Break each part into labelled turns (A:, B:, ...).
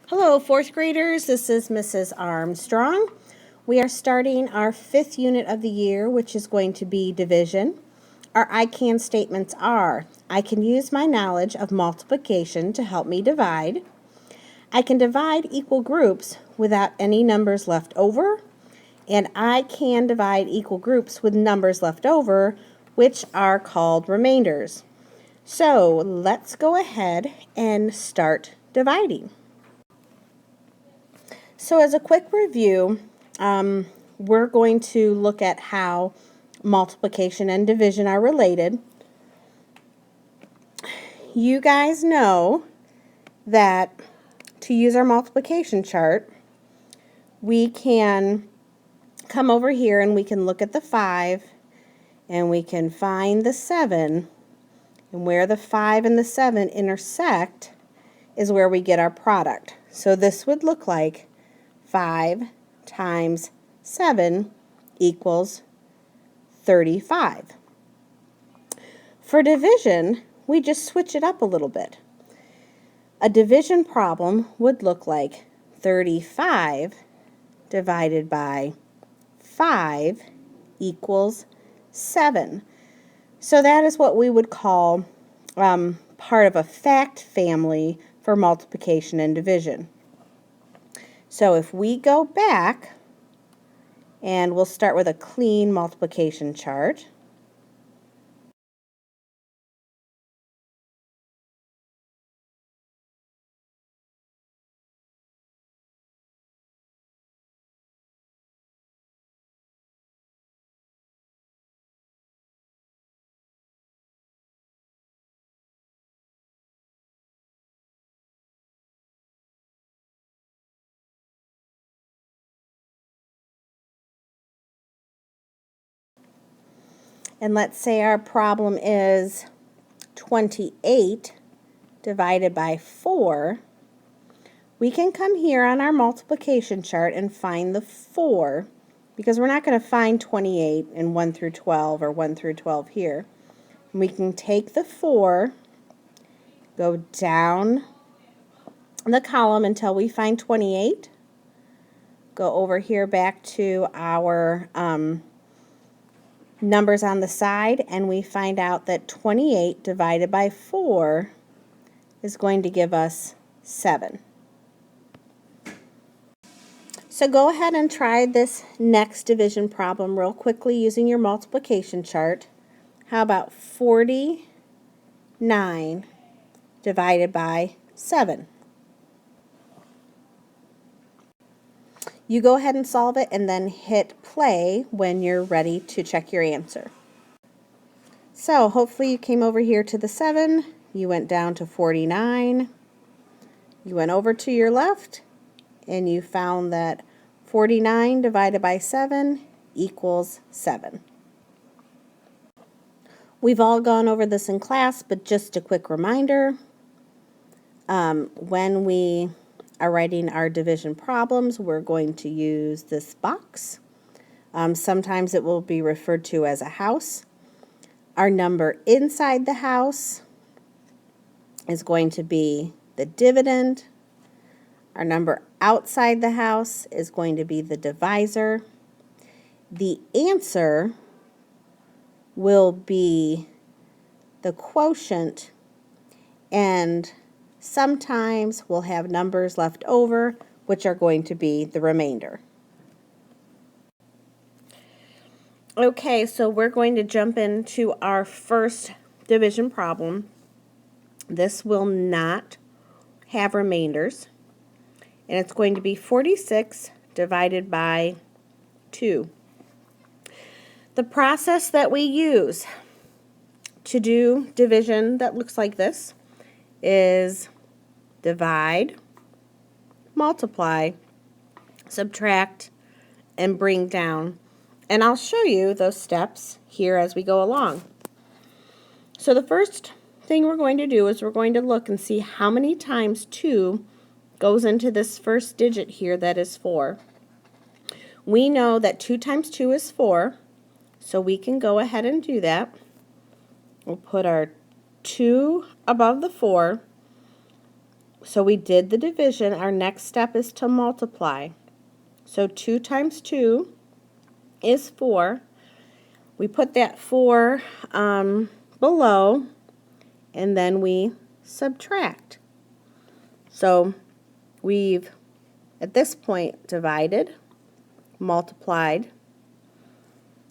A: Hello, fourth graders. This is Mrs. Armstrong. We are starting our fifth unit of the year, which is going to be division. Our I can statements are: I can use my knowledge of multiplication to help me divide. I can divide equal groups without any numbers left over. And I can divide equal groups with numbers left over, which are called remainders. So let's go ahead and start dividing. So as a quick review, we're going to look at how multiplication and division are related. You guys know that to use our multiplication chart, we can come over here and we can look at the 5 and we can find the 7, and where the 5 and the 7 intersect is where we get our product. So this would look like 5 times 7 equals 35. For division, we just switch it up a little bit. A division problem would look like 35 divided by 5 equals 7. So that is what we would call part of a fact family for multiplication and division. So if we go back, and we'll start with a clean multiplication chart. And let's say our problem is 28 divided by 4. We can come here on our multiplication chart and find the 4, because we're not going to find 28 in 1 through 12 or 1 through 12 here. We can take the 4, go down the column until we find 28, go over here back to our numbers on the side, and we find out that 28 divided by 4 is going to give us 7. So go ahead and try this next division problem real quickly using your multiplication chart. How about 49 divided by 7? You go ahead and solve it and then hit play when you're ready to check your answer. So hopefully you came over here to the 7, you went down to 49, you went over to your left, and you found that 49 divided by 7 equals 7. We've all gone over this in class, but just a quick reminder, when we are writing our division problems, we're going to use this box. Sometimes it will be referred to as a house. Our number inside the house is going to be the dividend. Our number outside the house is going to be the divisor. The answer will be the quotient, and sometimes we'll have numbers left over, which are going to be the remainder. Okay, so we're going to jump into our first division problem. This will not have remainders, and it's going to be 46 divided by 2. The process that we use to do division that looks like this is divide, multiply, subtract, and bring down. And I'll show you those steps here as we go along. So the first thing we're going to do is we're going to look and see how many times 2 goes into this first digit here, that is 4. We know that 2 times 2 is 4, so we can go ahead and do that. We'll put our 2 above the 4, So we did the division. Our next step is to multiply. So 2 times 2 is 4. We put that 4 below, and then we subtract. So we've, at this point, divided, multiplied.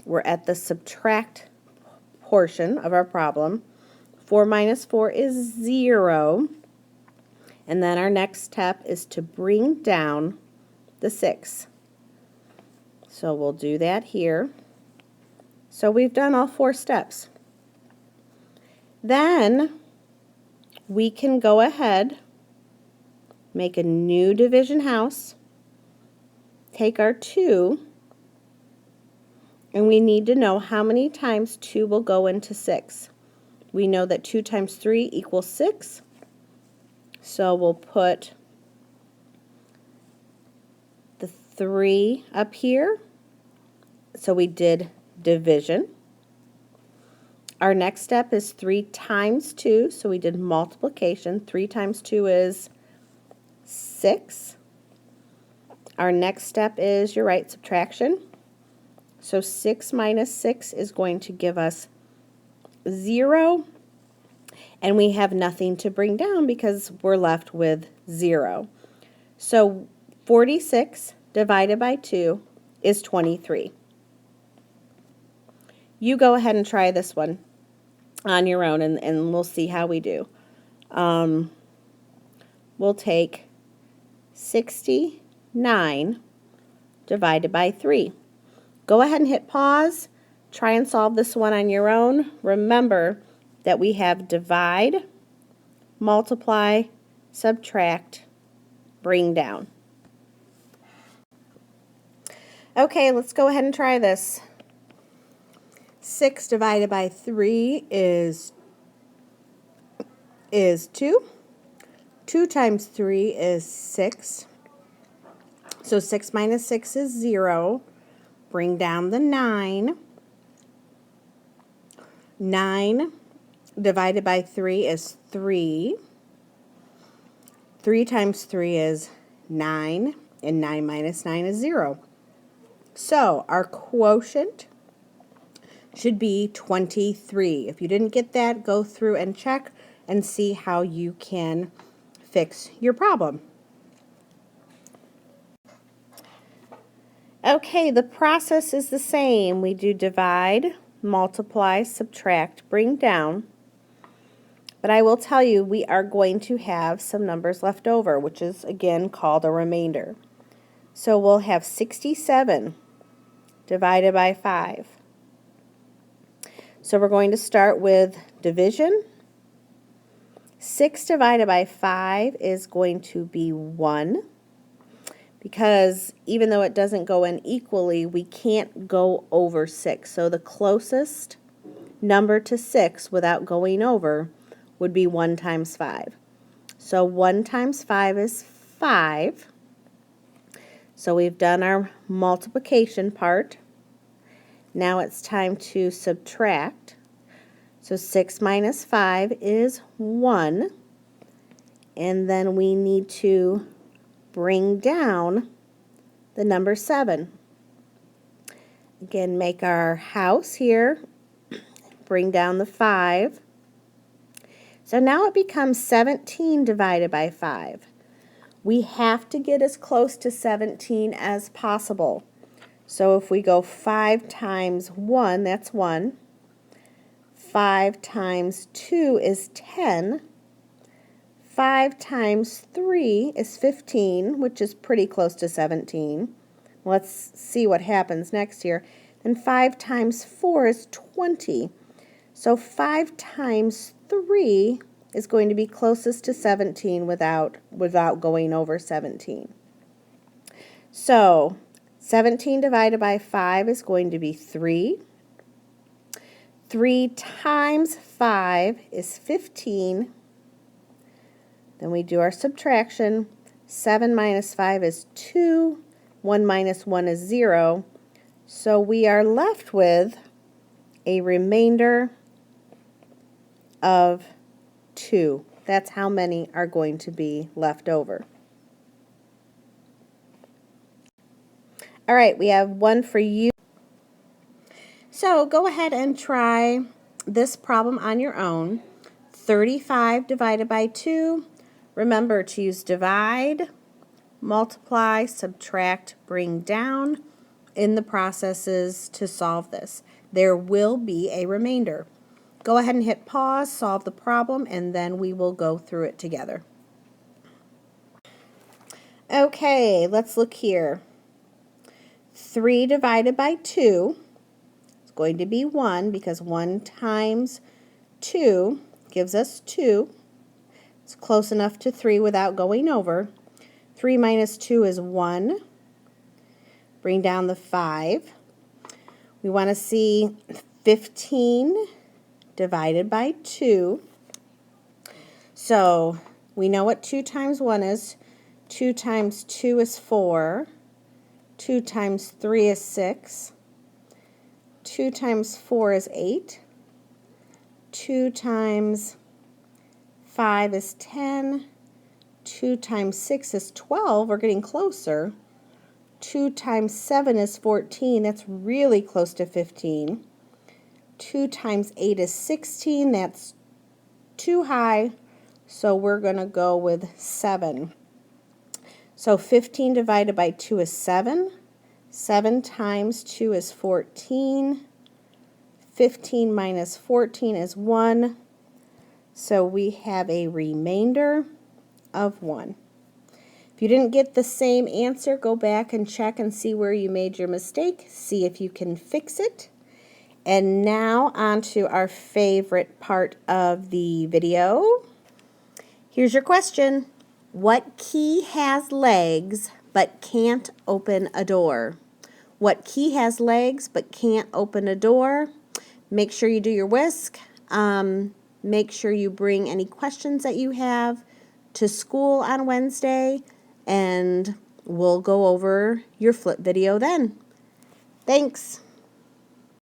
A: We're at the subtract portion of our problem. 4 minus 4 is 0. And then our next step is to bring down the 6. So we'll do that here. So we've done all 4 steps. Then we can go ahead, make a new division house, take our 2, and we need to know how many times 2 will go into 6. We know that 2 times 3 equals 6. So we'll put the 3 up here. So we did division. Our next step is 3 times 2. So we did multiplication. 3 times 2 is 6. Our next step is, you're right, subtraction. So 6 minus 6 is going to give us 0. And we have nothing to bring down because we're left with 0. So 46 divided by 2 is 23. You go ahead and try this one on your own, and we'll see how we do. We'll take 69 divided by 3. Go ahead and hit pause. Try and solve this one on your own. Remember that we have divide, multiply, subtract, bring down. Okay, let's go ahead and try this. 6 divided by 3 is 2. 2 times 3 is 6. So 6 minus 6 is 0. Bring down the 9. 9 divided by 3 is 3. 3 times 3 is 9, and 9 minus 9 is 0. So our quotient should be 23. If you didn't get that, go through and check and see how you can fix your problem. Okay, the process is the same. We do divide, multiply, subtract, bring down. But I will tell you, we are going to have some numbers left over, which is, again, called a remainder. So we'll have 67 divided by 5. So we're going to start with division. 6 divided by 5 is going to be 1. Because even though it doesn't go in equally, we can't go over 6. So the closest number to 6 without going over would be 1 times 5. So 1 times 5 is 5. So we've done our multiplication part. Now it's time to subtract. So 6 minus 5 is 1. And then we need to bring down the number 7. Again, make our house here. Bring down the 5. So now it becomes 17 divided by 5. We have to get as close to 17 as possible. So if we go 5 times 1, that's 1. 5 times 2 is 10. 5 times 3 is 15, which is pretty close to 17. Let's see what happens next here. Then 5 times 4 is 20. So 5 times 3 is going to be closest to 17 without going over 17. So 17 divided by 5 is going to be 3. 3 times 5 is 15. Then we do our subtraction. 7 minus 5 is 2. 1 minus 1 is 0. So we are left with a remainder of 2. That's how many are going to be left over. All right, we have one for you. So go ahead and try this problem on your own. 35 divided by 2. Remember to use divide, multiply, subtract, bring down in the processes to solve this. There will be a remainder. Go ahead and hit pause, solve the problem, and then we will go through it together. Okay, let's look here. 3 divided by 2 is going to be 1 because 1 times 2 gives us 2. It's close enough to 3 without going over. 3 minus 2 is 1. Bring down the 5. We want to see 15 divided by 2. So we know what 2 times 1 is. 2 times 2 is 4. 2 times 3 is 6. 2 times 4 is 8. 2 times 5 is 10. 2 times 6 is 12. We're getting closer. 2 times 7 is 14. That's really close to 15. 2 times 8 is 16. That's too high. So we're going to go with 7. So 15 divided by 2 is 7. 7 times 2 is 14. 15 minus 14 is 1. So we have a remainder of 1. If you didn't get the same answer, go back and check and see where you made your mistake. See if you can fix it. And now on to our favorite part of the video. Here's your question. What key has legs but can't open a door? What key has legs but can't open a door? Make sure you do your whisk. Make sure you bring any questions that you have to school on Wednesday, and we'll go over your flip video then. Thanks.